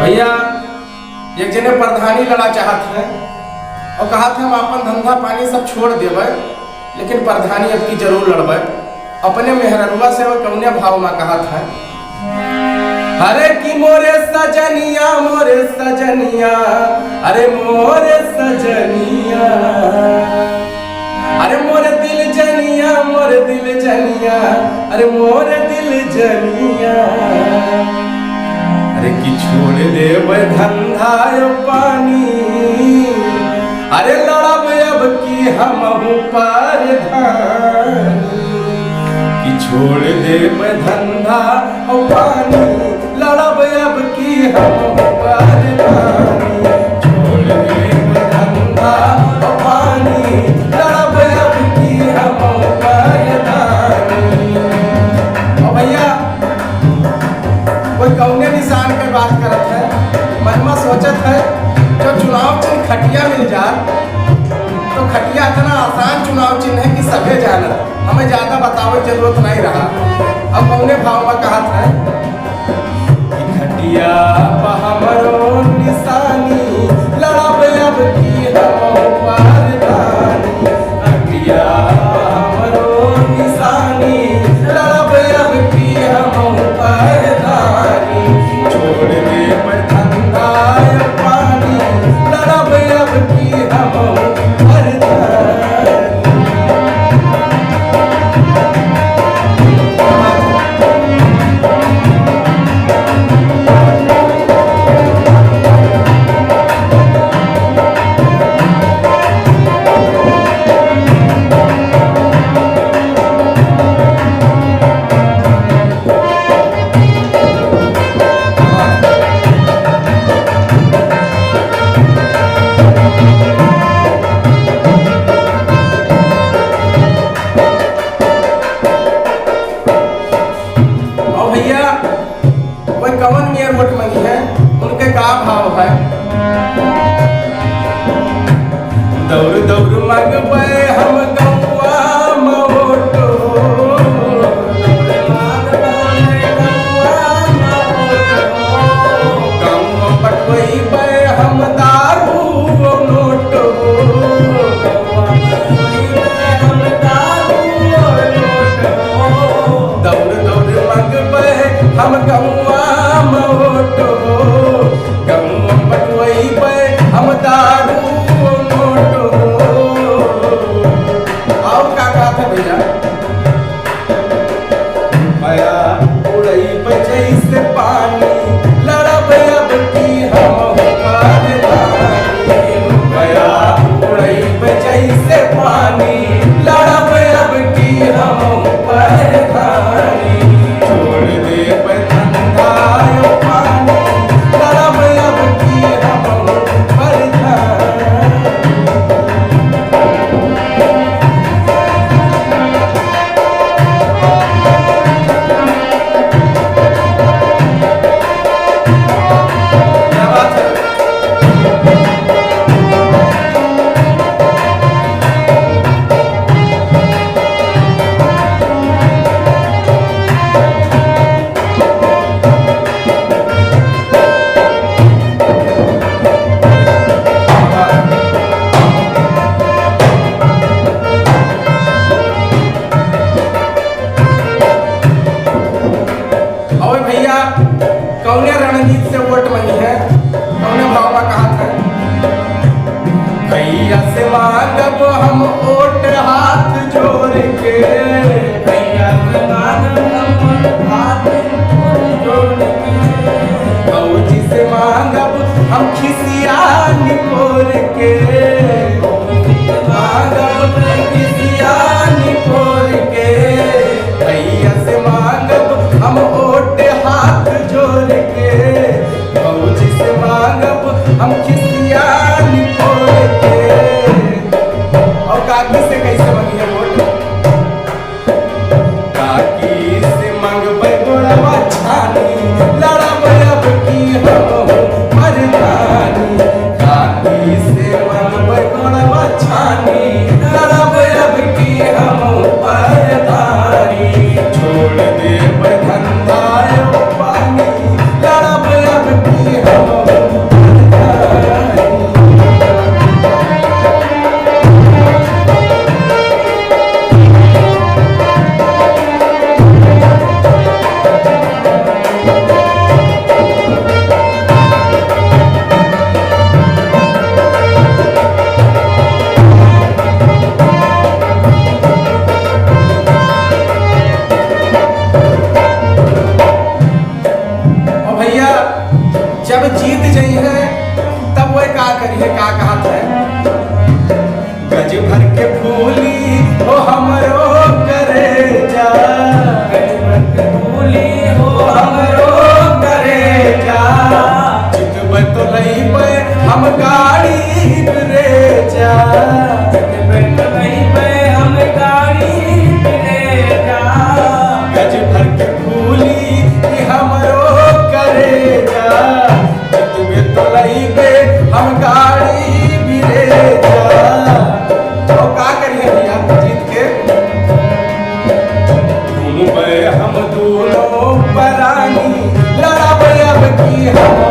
भैया एक जने प्रधानी लड़ा चाहत है और कहा था हम अपन धंधा पानी सब छोड़ देवे, लेकिन प्रधानी अब की जरूर लड़बे। अपने मेहररुआ से कौने भाव में कहा था, अरे की मोरे सजनिया अरे मोरे सजनिया, अरे मोरे दिल जनिया अरे मोरे दिल जनिया, अरे की छोड़ दे धंधा पानी, अरे लड़ब अब की हम परधानी, कि छोड़ दे धंधा पानी, लड़ब अब की हम परधानी, छोड़ दे धंधा पानी, लड़ब अब की हम परधानी। और भैया कोई कौने निशान के बात करत है, मन में सोचत है जो चुनाव चिन्ह खटिया मिल जाए तो खटिया इतना आसान चुनाव चिन्ह है कि सभे जानत, हमें ज्यादा बतावे जरूरत नहीं रहा। अब कौने भाव में कहा था, खटिया हमरो निशानी, लड़ब अब की हम परधानी, खटिया हमरो निशानी, लड़ब अब की हम परधानी, छोड़ दे धंधा पानी, लड़ब अब की हम परधानी। कवन मेयर वोट मंगी है, उनके का भाव है, दौड़ दौड़ मंगबे हम गौवा मोटो, गौवा पटवैबे हम दारू नोटो, दौड़ दौड़ मंगबे हम गौवा मोटो, गौवा पटवैबे हम दारू नोटो। और का बात है भैया, माया उड़ैबे जैसे पानी, लड़ब अब की हम परधानी, माया उड़ैबे जैसे पानी, लड़ब अब की हम परधानी, छोड़ दे धंधा पानी, लड़ब अब की हम परधानी। क्या बात है, और भैया कौने रणनीति से वोट मंगी है, कौने भाव में कहा था, भैया से मांगब हम वोट हाथ जोड़ के, भैया से मांगब हम हाथ जोड़ के, फौजी से मांगब हम खिसिया निपोर के, मांगब खिसिया निपोर के, भैया से मांगब हम वोट हाथ जोड़ के, फौजी से मांगब हम खिसिया निपोर के। और काकी से कैसे मंगी है वोट, काकी से मांगबे गोड़वा छानी, लड़ब अब की हम परधानी, काकी से मांगब जब जीत जाई है तब वो का करिए का कहत है गज भर के फूली हो हमरो करे जा गज भर के फूली हो हमरो करे जा चितब तो लई पे हम गाड़ी रे जा चितब तो लई पे हम गाड़ी रे जा गज भर के फूली हमरो करे जा चितब तो लई पे हम गाड़ी रे जा हम दोनों परानी लड़ब अब की हम